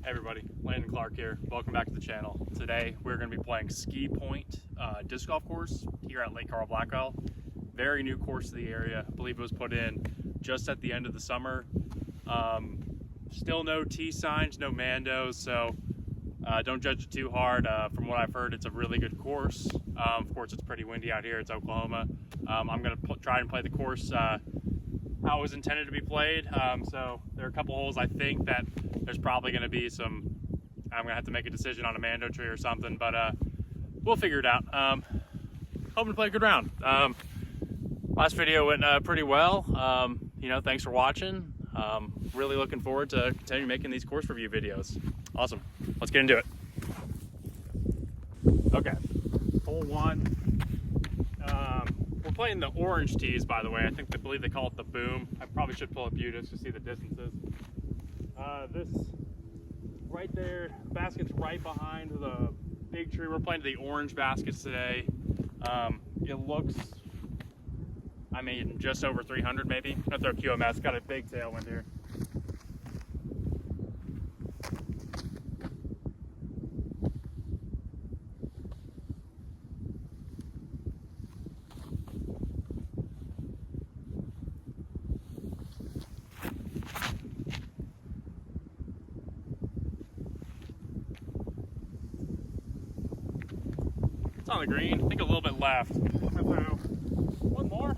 Hey everybody, Landon Clark here. Welcome back to the channel. Today we're going to be playing Ski Point disc golf course here at Lake Carl Blackwell. Very new course to the area. I believe it was put in just at the end of the summer. Still no T signs, no Mandos, so don't judge it too hard. From what I've heard, it's a really good course. Of course, it's pretty windy out here. It's Oklahoma. I'm going to try and play the course how it was intended to be played. So there are a couple holes I think that there's probably going to be some, I'm going to have to make a decision on a Mando tree or something, but we'll figure it out. Hoping to play a good round. Last video went pretty well. Thanks for watching. Really looking forward to continuing making these course review videos. Awesome. Let's get into it. Okay, hole one. We're playing the orange tees, by the way. I believe they call it the boom. I probably should pull up units to see the distances. This right there, the basket's right behind the big tree. We're playing to the orange baskets today. It looks, just over 300 maybe. That's our QMS. Got a big tailwind here. It's on the green, I think a little bit left. One more,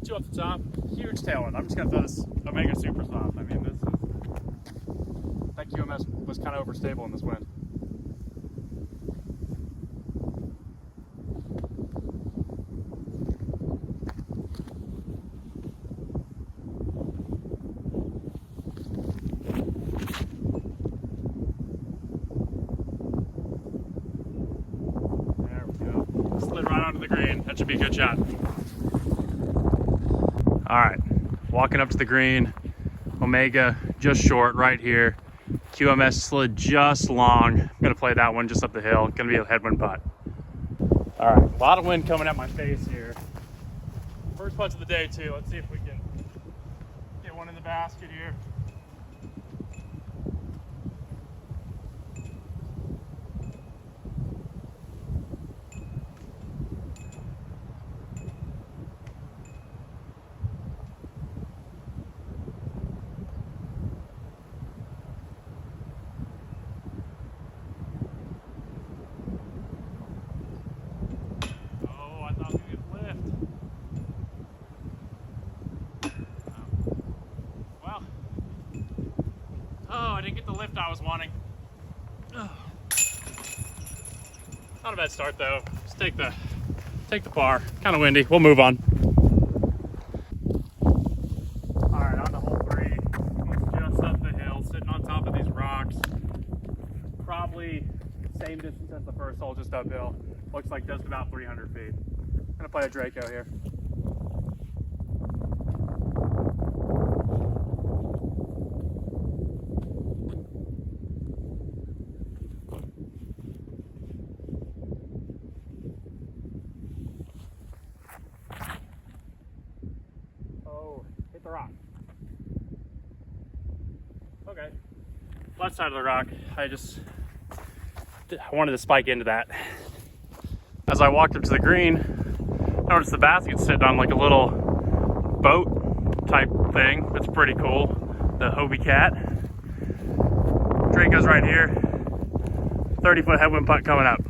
two up the top, huge tailwind. I'm just gonna throw this Omega super soft. That QMS was kind of overstable in this wind. Slid right onto the green. That should be a good shot. All right, walking up to the green. Omega just short right here. QMS slid just long. I'm gonna play that one just up the hill. Gonna be a headwind putt. All right, a lot of wind coming at my face here. First putts of the day too. Let's see if we can get one in the basket here. I didn't get the lift I was wanting. Not a bad start though. Just take the par. Kind of windy. We'll move on. All right, on to hole three. Just up the hill, sitting on top of these rocks. Probably same distance as the first hole, just uphill. Looks like just about 300 feet. I'm gonna play a Draco here. Hit the rock. Okay. Left side of the rock. I wanted to spike into that. As I walked up to the green, noticed the basket sitting on like a little boat type thing. That's pretty cool. The Hobie Cat. Draco's right here. 30-foot headwind putt coming up.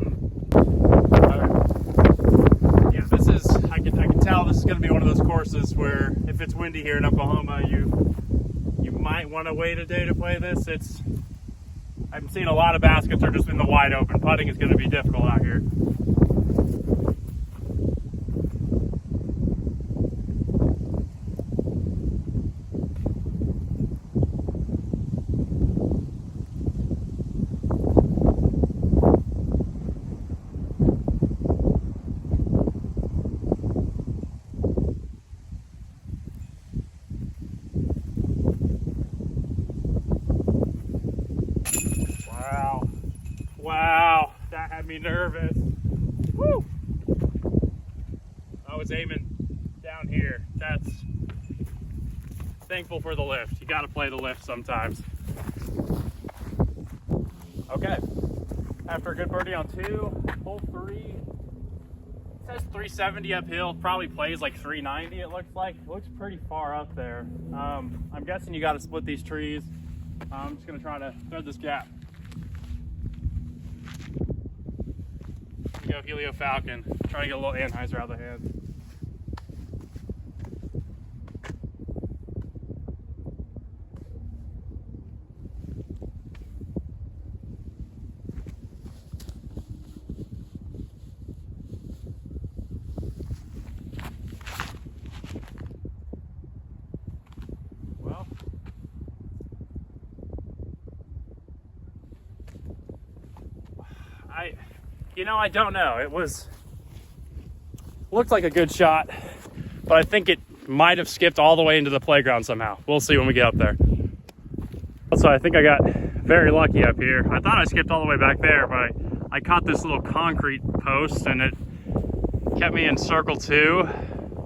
I can tell this is going to be one of those courses where if it's windy here in Oklahoma, you might want to wait a day to play this. I'm seeing a lot of baskets are just in the wide open. Putting is going to be difficult out here. Wow, that had me nervous. Woo! I was aiming down here. That's thankful for the lift. You got to play the lift sometimes. Okay, after a good birdie on 2, hole 3. It says 370 uphill, probably plays like 390 it looks like. It looks pretty far up there. I'm guessing you got to split these trees. I'm just going to try to thread this gap. Go Helio Falcon, try to get a little anhyzer out of the hand. Well, I don't know. It looked like a good shot, but I think it might have skipped all the way into the playground somehow. We'll see when we get up there. Also, I think I got very lucky up here. I thought I skipped all the way back there, but I caught this little concrete post and it kept me in circle 2.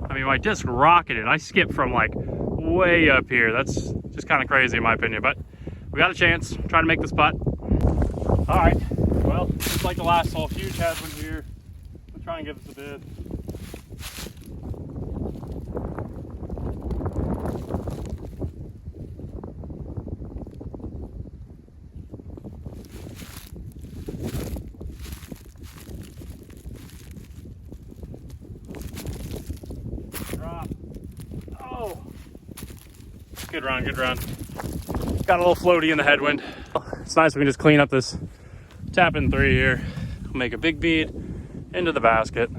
I mean, my disc rocketed. I skipped from like way up here. That's just kind of crazy in my opinion, but we got a chance. Trying to make this putt. All right. Well, just like the last hole, huge headwind here. We'll try and give this a bid. Drop. Oh! Good run, good run. Got a little floaty in the headwind. It's nice we can just clean up this tap in 3 here. Make a big bead into the basket.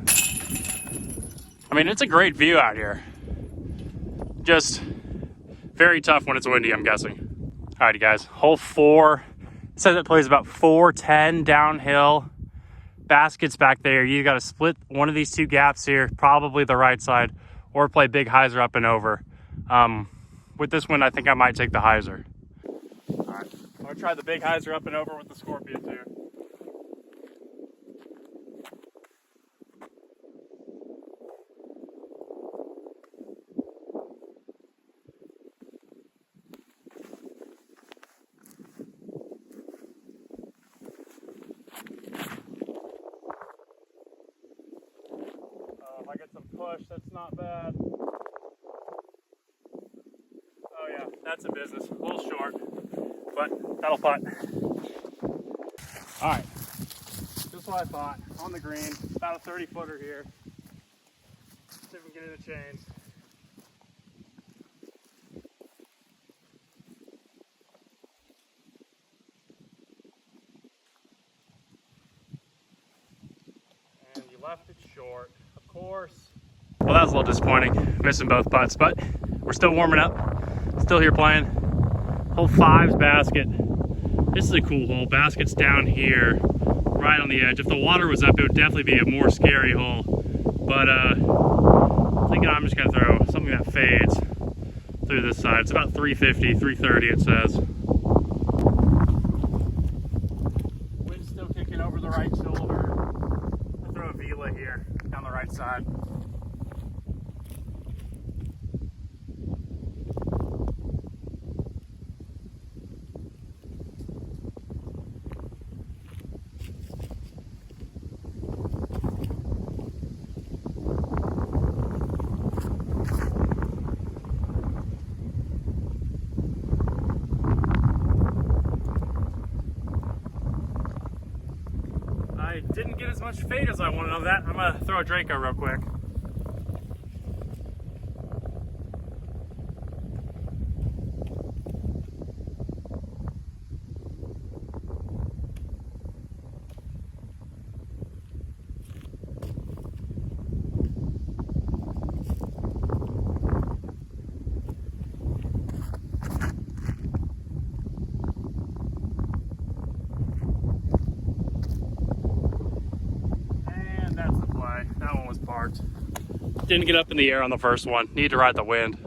I mean, it's a great view out here. Just very tough when it's windy, I'm guessing. Alrighty guys, hole 4. It says it plays about 410 downhill. Basket's back there. You got to split one of these 2 gaps here, probably the right side, or play big hyzer up and over. With this one, I think I might take the hyzer. Alright, I'm gonna try the big hyzer up and over with the Scorpions here. If I get some push, that's not bad. Oh yeah, that's a business. A little short, but that'll putt. All right, just what I thought. On the green, about a 30-footer here. See if we can get in the chains. And you left it short, of course. Well, that was a little disappointing, missing both putts, but we're still warming up. Still here playing. Hole 5's basket. This is a cool hole. Basket's down here, right on the edge. If the water was up, it would definitely be a more scary hole. But thinking I'm just gonna throw something that fades through this side. It's about 350, 330 it says. Wind's still kicking over the right shoulder. I'll throw a Vela here down the right side. I didn't get as much fade as I wanted on that. I'm gonna throw a Draco real quick. That one was parked. Didn't get up in the air on the first one. Need to ride the wind.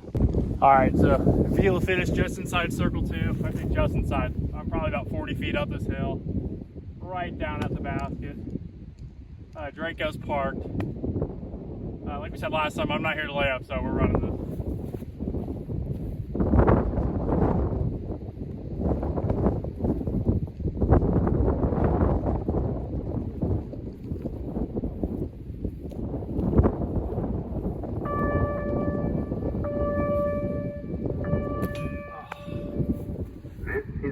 All right, so Vela finished just inside circle 2. I think just inside. I'm probably about 40 feet up this hill, right down at the basket. Draco's parked. Like we said last time, I'm not here to lay up, so we're running this.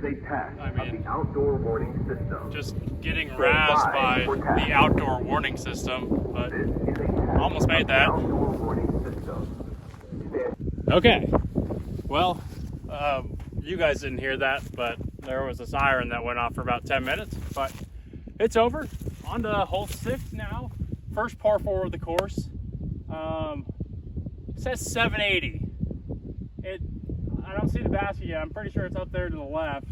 is a test I mean, of the outdoor warning system. just getting razzed by the outdoor warning system, but almost made that. Okay, well, you guys didn't hear that, but there was a siren that went off for about 10 minutes, but it's over. On to hole 6 now. First par 4 of the course. It says 780. I don't see the basket yet. I'm pretty sure it's up there to the left.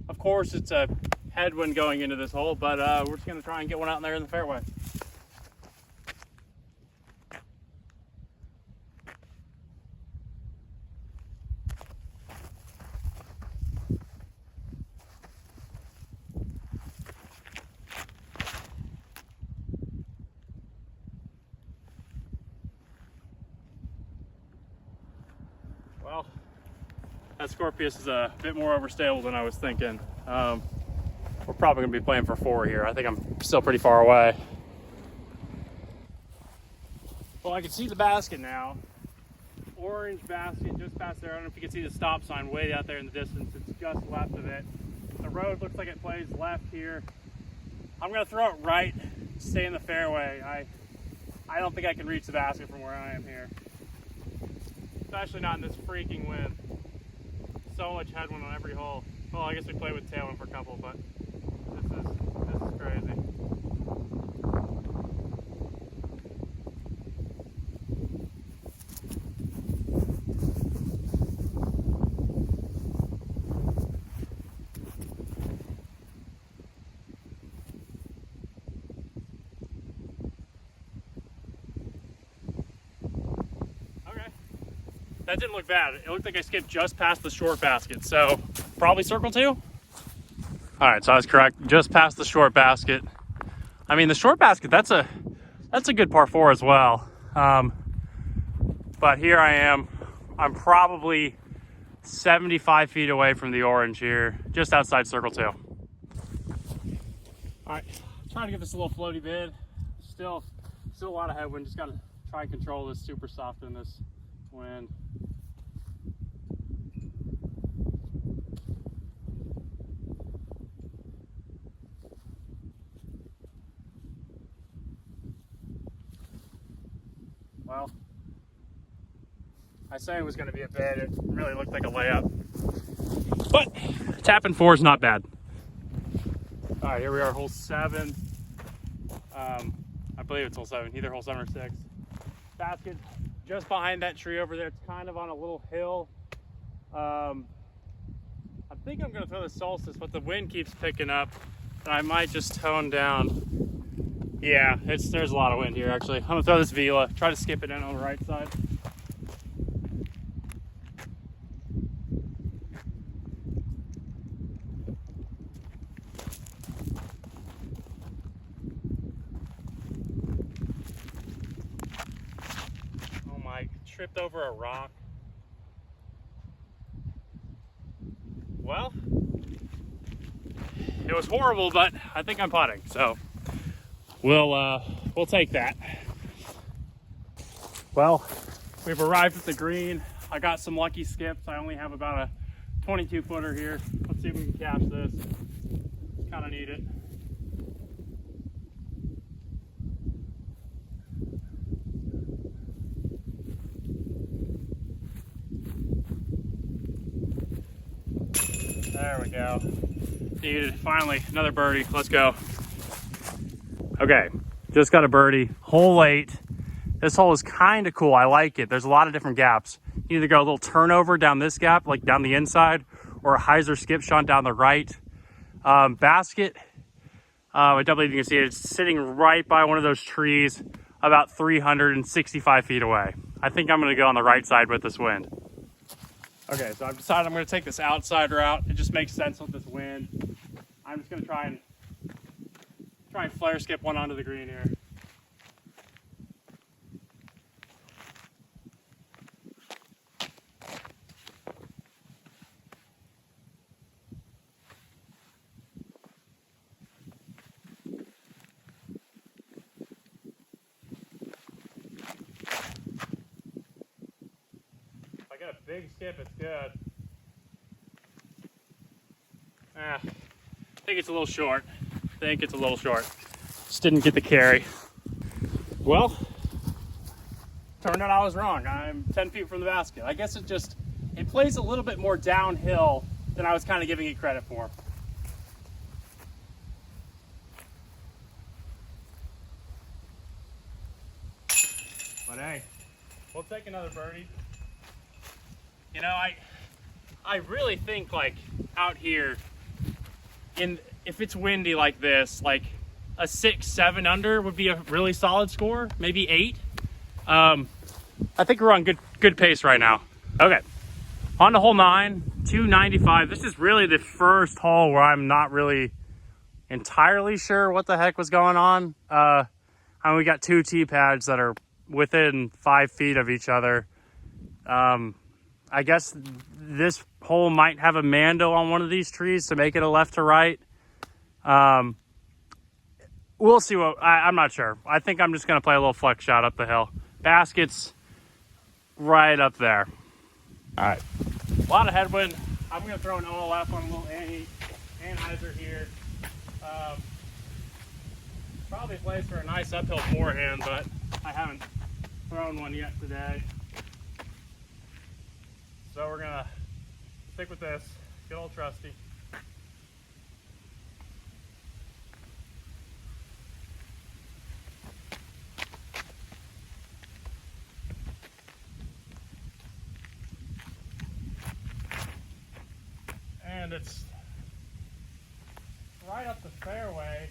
Of course, it's a headwind going into this hole, but we're just gonna try and get one out in there in the fairway. Well, that Scorpius is a bit more overstable than I was thinking. We're probably gonna be playing for 4 here. I think I'm still pretty far away. Well, I can see the basket now. Orange basket just past there. I don't know if you can see the stop sign way out there in the distance. It's just left of it. The road looks like it plays left here. I'm gonna throw it right, stay in the fairway. I don't think I can reach the basket from where I am here. Especially not in this freaking wind. So much headwind on every hole. Well, I guess we played with tailwind for a couple, but this is crazy. That didn't look bad. It looked like I skipped just past the short basket. So probably circle 2. All right, so I was correct. Just past the short basket. I mean, the short basket, that's a good par 4 as well. But here I am. I'm probably 75 feet away from the orange here, just outside circle 2. All right, trying to give this a little floaty bid. Still a lot of headwind. Just gotta try and control this super soft in this wind. Well, I say it was going to be a bid. It really looked like a layup. But tapping 4 is not bad. All right, here we are, hole 7. I believe it's hole 7, either hole 7 or 6. Basket just behind that tree over there. It's kind of on a little hill. I think I'm going to throw the Solstice, but the wind keeps picking up, and I might just tone down. Yeah, there's a lot of wind here, actually. I'm going to throw this Vela, try to skip it in on the right side. Oh my, tripped over a rock. Well, it was horrible, but I think I'm putting, so we'll take that. Well, we've arrived at the green. I got some lucky skips. I only have about a 22 footer here. Let's see if we can catch this. Kind of need it. There we go. Needed. Finally, another birdie. Let's go. Okay, just got a birdie. Hole 8. This hole is kind of cool. I like it. There's a lot of different gaps. You either go a little turnover down this gap, like down the inside, or a hyzer skip shot down the right. Basket, I don't believe you can see it. It's sitting right by one of those trees, about 365 feet away. I think I'm going to go on the right side with this wind. Okay, so I've decided I'm going to take this outside route. It just makes sense with this wind. I'm just going to try and flare skip one onto the green here. If I get a big skip, it's good. think it's a little short. Just didn't get the carry. Well, turned out I was wrong. I'm 10 feet from the basket. I guess it plays a little bit more downhill than I was kind of giving it credit for. But hey, we'll take another birdie. You know, I really think like out here, if it's windy like this, like a 6-7 under would be a really solid score, maybe 8. I think we're on good pace right now. Okay, on to hole 9, 295. This is really the first hole where I'm not really entirely sure what the heck was going on. I mean, we got 2 tee pads that are within 5 feet of each other. I guess this hole might have a mando on one of these trees to make it a left to right. We'll see what, I'm not sure. I think I'm just going to play a little flex shot up the hill. Basket's right up there. All right. A lot of headwind. I'm going to throw an OLF on a little anhyzer here. Probably plays for a nice uphill forehand, but I haven't thrown one yet today. So we're going to stick with this. Get a little trusty. And it's right up the fairway.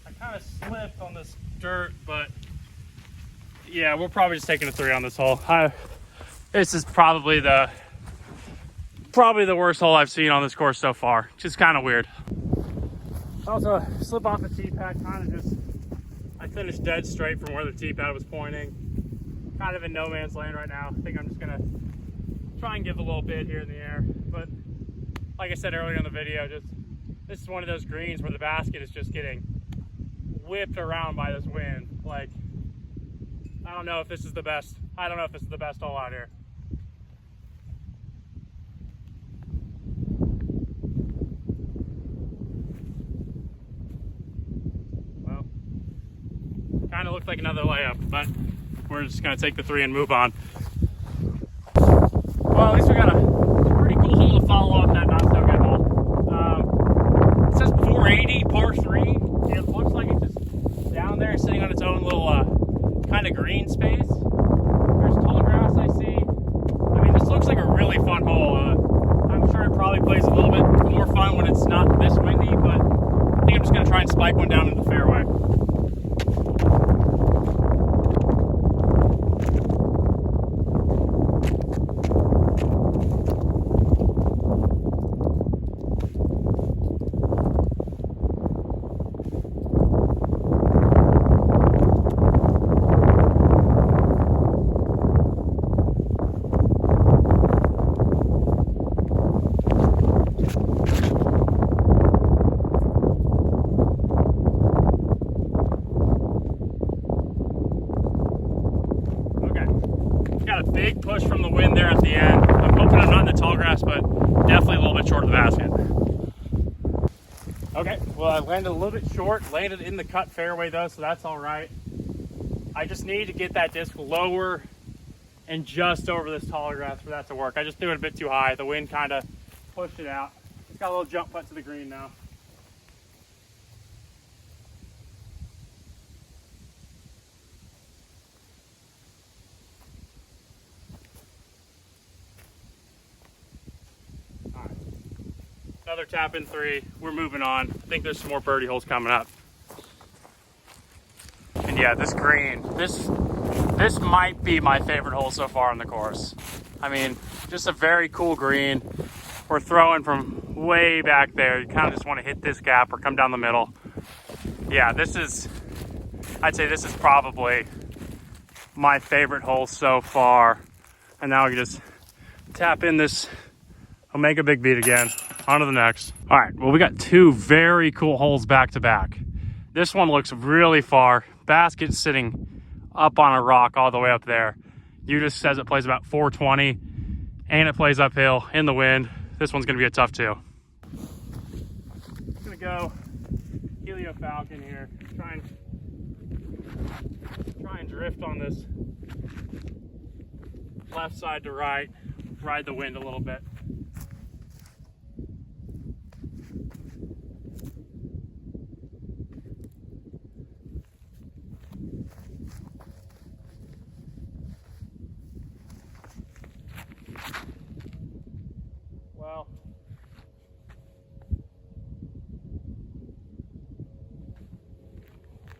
I kind of slipped on this dirt, but yeah, we're probably just taking a 3 on this hole. This is probably the worst hole I've seen on this course so far. Just kind of weird. Also, slip off the tee pad, I finished dead straight from where the tee pad was pointing. Kind of in no man's land right now. I think I'm just gonna try and give a little bit here in the air, but like I said earlier in the video, this is one of those greens where the basket is just getting whipped around by this wind. Like, I don't know if this is the best. I don't know if this is the best hole out here. Well, kind of looks like another layup, but we're just gonna take the 3 and move on. Well, at least we got a pretty cool hole to follow up that not so good hole. It says 480 par 3. It looks like it's just down there sitting on its own little kind of green space. There's tall grass I see. I mean, this looks like a really fun hole. I'm sure it probably plays a little bit more fun when it's not this windy, but I think I'm just going to try and spike one down into the fairway. Big push from the wind there at the end. I'm hoping I'm not in the tall grass, but definitely a little bit short of the basket. Okay, well, I landed a little bit short, landed in the cut fairway though, so that's all right. I just need to get that disc lower and just over this taller grass for that to work. I just threw it a bit too high. The wind kind of pushed it out. It's got a little jump putt to the green now. Another tap in 3. We're moving on. I think there's some more birdie holes coming up. And yeah, this green, this might be my favorite hole so far on the course. I mean, just a very cool green. We're throwing from way back there. You kind of just want to hit this gap or come down the middle. Yeah, I'd say this is probably my favorite hole so far. And now we can just tap in this Omega Big Beat again. On to the next. All right, well, we got 2 very cool holes back to back. This one looks really far. Basket sitting up on a rock all the way up there. Udis says it plays about 420, and it plays uphill in the wind. This one's gonna be a tough 2. I'm gonna go Helio Falcon here. Try and drift on this left side to right, ride the wind a little bit. Well,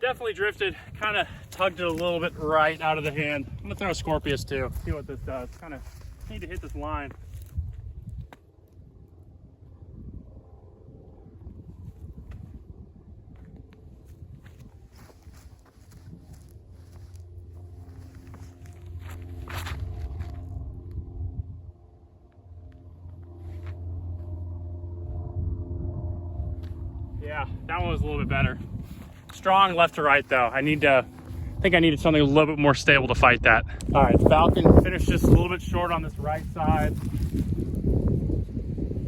definitely drifted, kind of tugged it a little bit right out of the hand. I'm gonna throw a Scorpius too, see what this does. Kind of need to hit this line. Yeah, that one was a little bit better. Strong left to right though. I think I needed something a little bit more stable to fight that. All right, Falcon finished just a little bit short on this right side.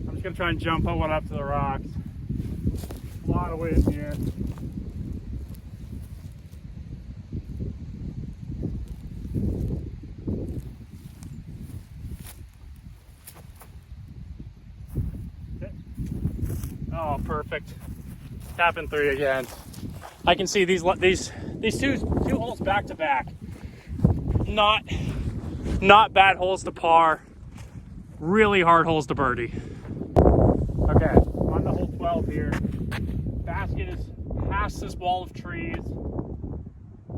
I'm just gonna try and jump one up to the rocks. A lot of wind here. Oh, perfect. Tapping 3 again. I can see these two holes back to back. Not bad holes to par. Really hard holes to birdie. Okay, on the hole 12 here. Basket is past this wall of trees.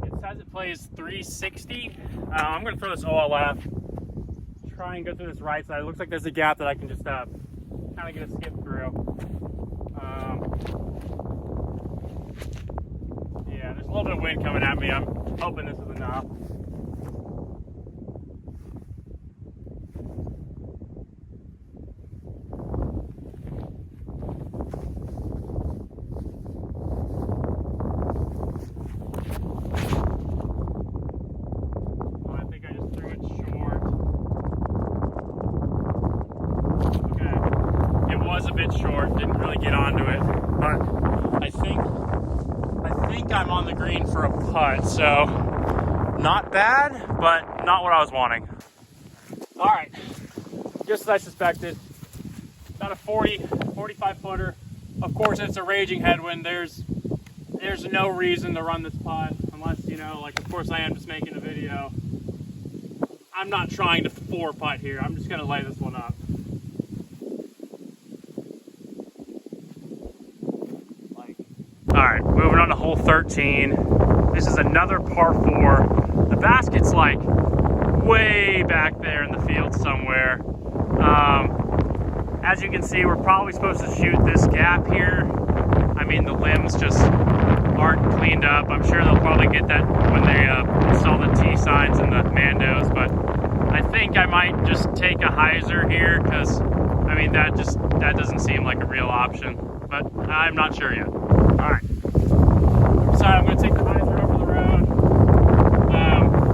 It says it plays 360. I'm gonna throw this OLF. Try and go through this right side. It looks like there's a gap that I can just kind of get a skip through. Yeah, there's a little bit of wind coming at me. I'm hoping this is enough. Oh, I think I just threw it short. Okay, it was a bit short. Didn't really get onto it, but I think I'm on the green for a putt, so not bad, but not what I was wanting. All right, just as I suspected, about a 45 footer. Of course, it's a raging headwind. There's no reason to run this putt unless, you know, like, of course I am just making a video. I'm not trying to 4-putt here. I'm just gonna lay this one up. All right, moving on to hole 13. This is another par 4. The basket's like way back there in the field somewhere. As you can see, we're probably supposed to shoot this gap here. I mean, the limbs just aren't cleaned up. I'm sure they'll probably get that when they install the T signs and the Mandos, but I think I might just take a hyzer here because, I mean, that doesn't seem like a real option, but I'm not sure yet. All right, I'm going to take the hyzer over the road.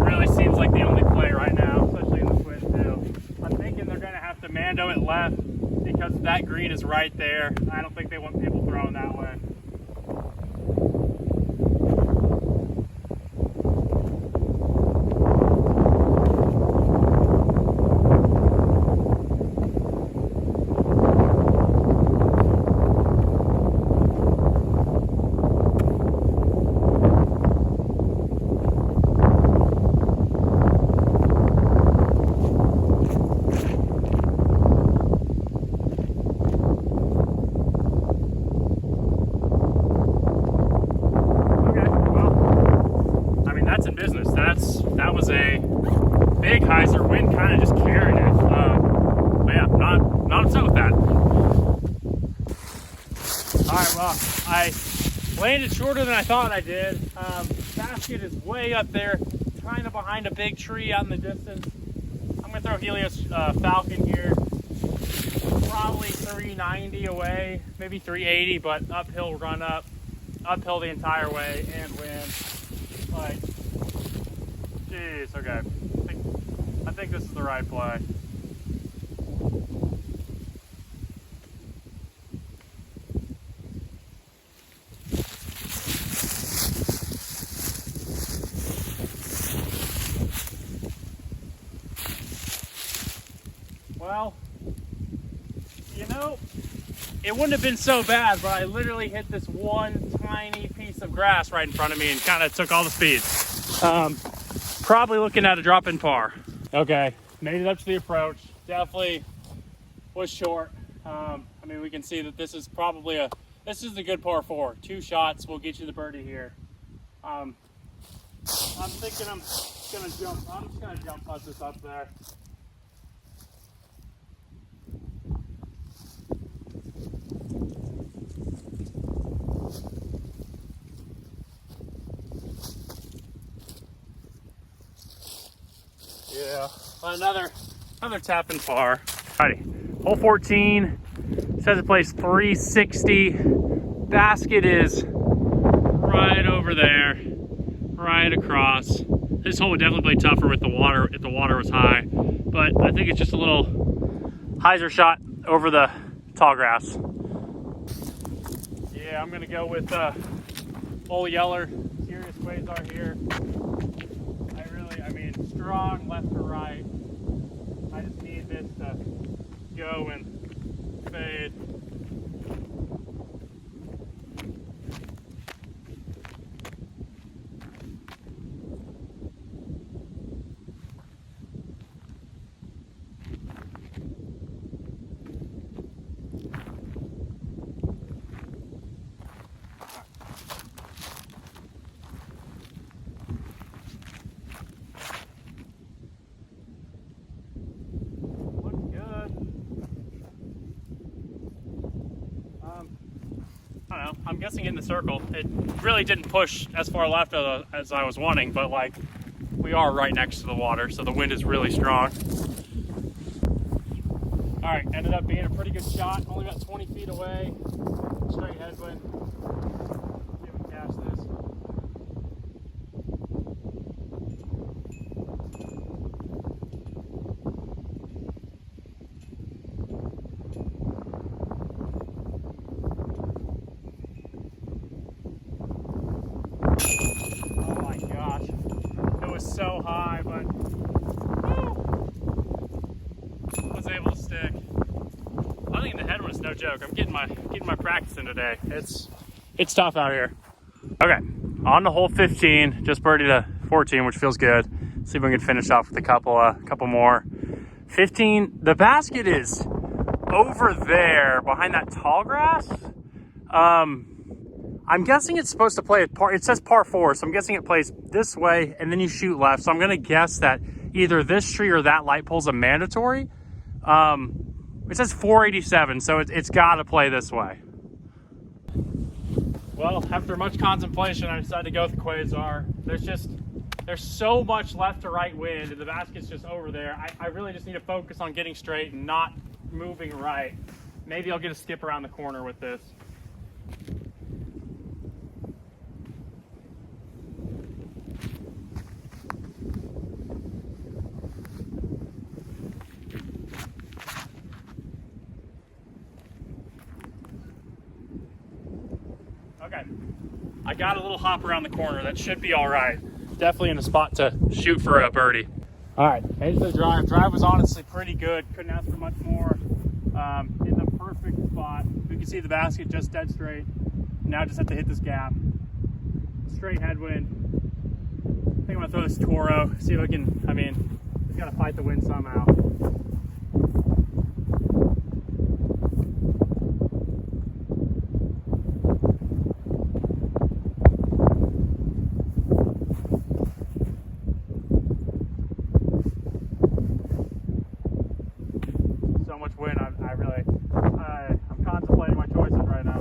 Really seems like the only play right now, especially in this wind too. I'm thinking they're going to have to Mando it left because that green is right there. I don't think they want people throwing that way. That was a big hyzer. Wind kind of just carried it. But yeah, not upset with that. All right, well, I landed shorter than I thought I did. Basket is way up there, kind of behind a big tree out in the distance. I'm gonna throw Helios Falcon here. Probably 390 away, maybe 380, but uphill run up, uphill the entire way, and wind. Like, jeez, okay. I think this is the right play. Well, you know, it wouldn't have been so bad, but I literally hit this one tiny piece of grass right in front of me and kind of took all the speed. Probably looking at a drop-in par. Okay, made it up to the approach. Definitely was short. I mean, we can see that this is probably this is a good par 4. 2 shots will get you the birdie here. I'm thinking I'm just gonna jump putt this up there. Yeah, another tap and par. Alrighty, hole 14 says it plays 360. Basket is right over there, right across. This hole would definitely play tougher with the water if the water was high, but I think it's just a little hyzer shot over the tall grass. Yeah, I'm gonna go with Old Yeller, Serious Quasar here. I mean, strong left to right. I just need this to go and fade. I don't know, I'm guessing in the circle. It really didn't push as far left as I was wanting, but like, we are right next to the water, so the wind is really strong. All right, ended up being a pretty good shot, only about 20 feet away, straight headwind. See if we can catch this. So high, but was able to stick. I think the headwind is no joke. I'm getting my practice in today. It's tough out here. Okay, on to hole 15. Just birdied a 14, which feels good. See if we can finish off with a couple more. 15. The basket is over there behind that tall grass. I'm guessing it's supposed to play at par. It says par 4, so I'm guessing it plays this way, and then you shoot left. So I'm going to guess that either this tree or that light pole's a mandatory. It says 487, so it's got to play this way. Well, after much contemplation, I decided to go with the Quasar. There's so much left to right wind, and the basket's just over there. I really just need to focus on getting straight and not moving right. Maybe I'll get a skip around the corner with this. Okay, I got a little hop around the corner. That should be all right. Definitely in a spot to shoot for a birdie. All right, here's the drive. Drive was honestly pretty good. Couldn't ask for much more. In the perfect spot. You can see the basket just dead straight. Now I just have to hit this gap. Straight headwind. I think I'm gonna throw this Toro. See if I can, just gotta fight the wind somehow. So much wind, I'm contemplating my choices right now.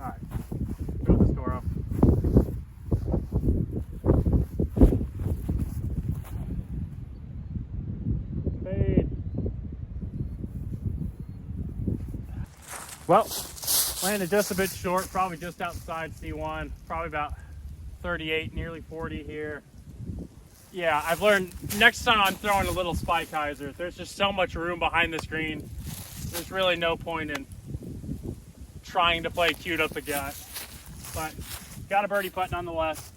All right, go with this Toro. Fade. Well, landed just a bit short, probably just outside C1, probably about 38, nearly 40 here. Yeah, I've learned next time I'm throwing a little spike hyzer. There's just so much room behind this green. There's really no point in trying to play cute up the gut. But got a birdie putt nonetheless.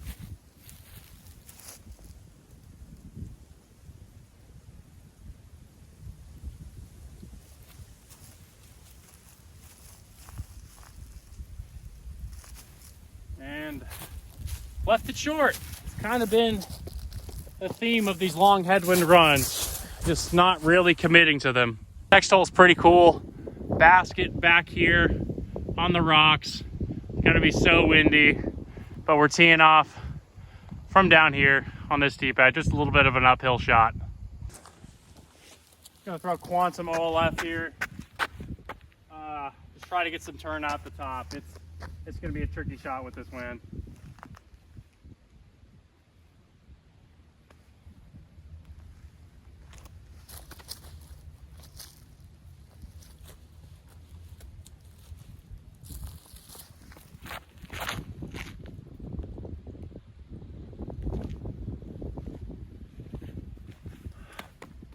left it short. It's kind of been the theme of these long headwind runs, just not really committing to them. Next hole is pretty cool. Basket back here on the rocks. It's gonna be so windy, but we're teeing off from down here on this tee pad, just a little bit of an uphill shot. Gonna throw Quantum OLF here. Just try to get some turn out the top. It's gonna be a tricky shot with this wind.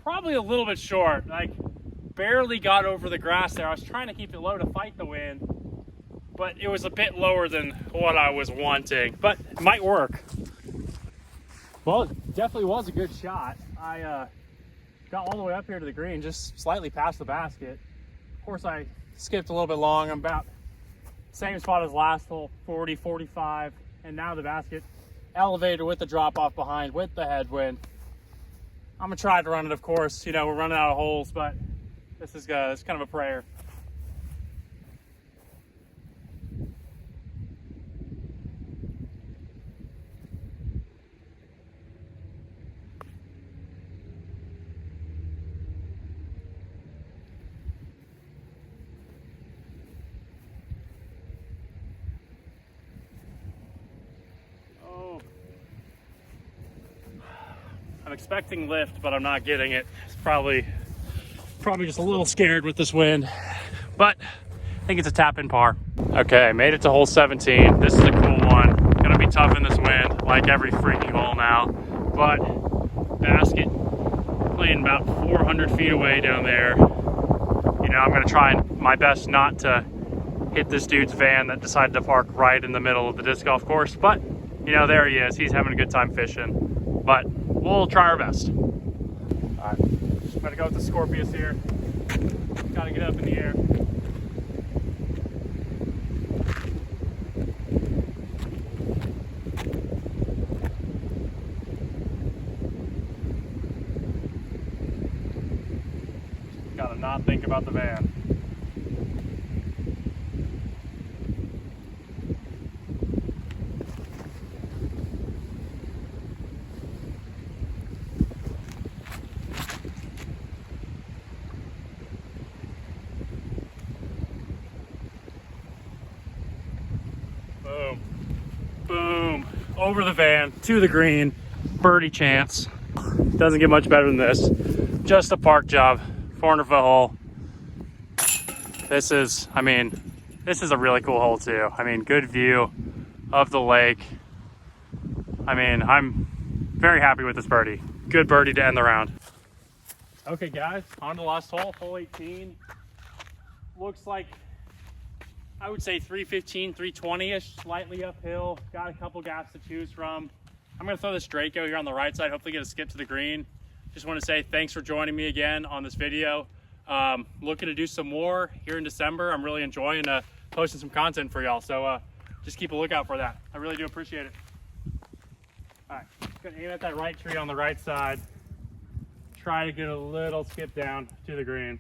Probably a little bit short, like barely got over the grass there. I was trying to keep it low to fight the wind, but it was a bit lower than what I was wanting, but it might work. Well, it definitely was a good shot. I got all the way up here to the green, just slightly past the basket. Of course, I skipped a little bit long. I'm about same spot as last hole, 40, 45, and now the basket elevated with the drop off behind with the headwind. I'm gonna try to run it, of course. You know, we're running out of holes, but this is it's kind of a prayer. I'm expecting lift, but I'm not getting it. It's probably just a little scared with this wind, but I think it's a tap in par. Okay, made it to hole 17. This is a cool one. Gonna be tough in this wind, like every freaking hole now, but basket playing about 400 feet away down there. You know, I'm gonna try my best not to hit this dude's van that decided to park right in the middle of the disc golf course, but you know, there he is. He's having a good time fishing, but we'll try our best. All right, gotta go with the Scorpius here. Gotta get up in the air. Gotta not think about the van. Boom, boom, over the van, to the green, birdie chance. Doesn't get much better than this. Just a park job, 400-foot hole. This is a really cool hole too. I mean, good view of the lake. I mean, I'm very happy with this birdie. Good birdie to end the round. Okay guys, on to the last hole, hole 18. Looks like, I would say 315, 320-ish, slightly uphill. Got a couple gaps to choose from. I'm gonna throw this Draco here on the right side, hopefully get a skip to the green. Just wanna say thanks for joining me again on this video. Looking to do some more here in December. I'm really enjoying posting some content for y'all, so just keep a lookout for that. I really do appreciate it. All right, gonna aim at that right tree on the right side. Try to get a little skip down to the green.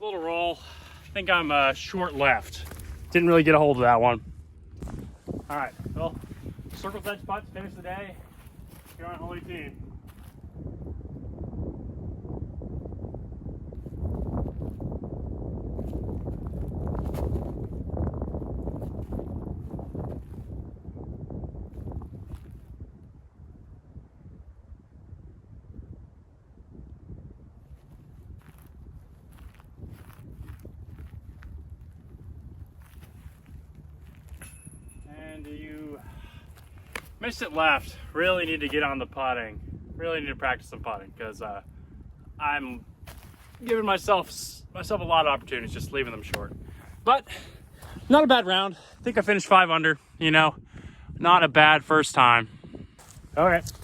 Little roll. I think I'm short left. Didn't really get a hold of that one. All right, well, circle's edge putts, finish the day. Here on hole 18. And you missed it left. Really need to get on the putting. Really need to practice some putting because I'm giving myself a lot of opportunities, just leaving them short. But not a bad round. I think I finished 5 under, you know, not a bad first time. Okay, so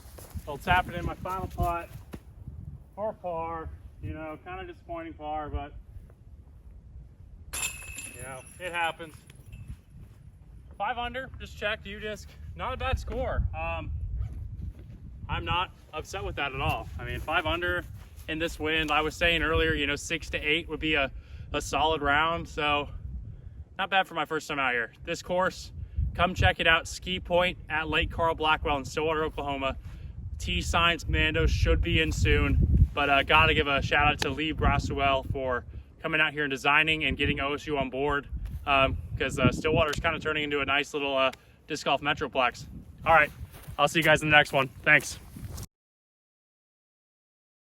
I'll tap it in my final putt for par, you know, kind of disappointing par, but you know, it happens. 5 under, just checked, U-disc, not a bad score. I'm not upset with that at all. I mean, 5 under in this wind, I was saying earlier, you know, 6 to 8 would be a solid round, so not bad for my first time out here. This course, come check it out, Ski Point at Lake Carl Blackwell in Stillwater, Oklahoma. Tee Science Mando should be in soon, but gotta give a shout out to Lee Braswell for coming out here and designing and getting OSU on board, because Stillwater is kind of turning into a nice little disc golf metroplex. All right, I'll see you guys in the next one. Thanks.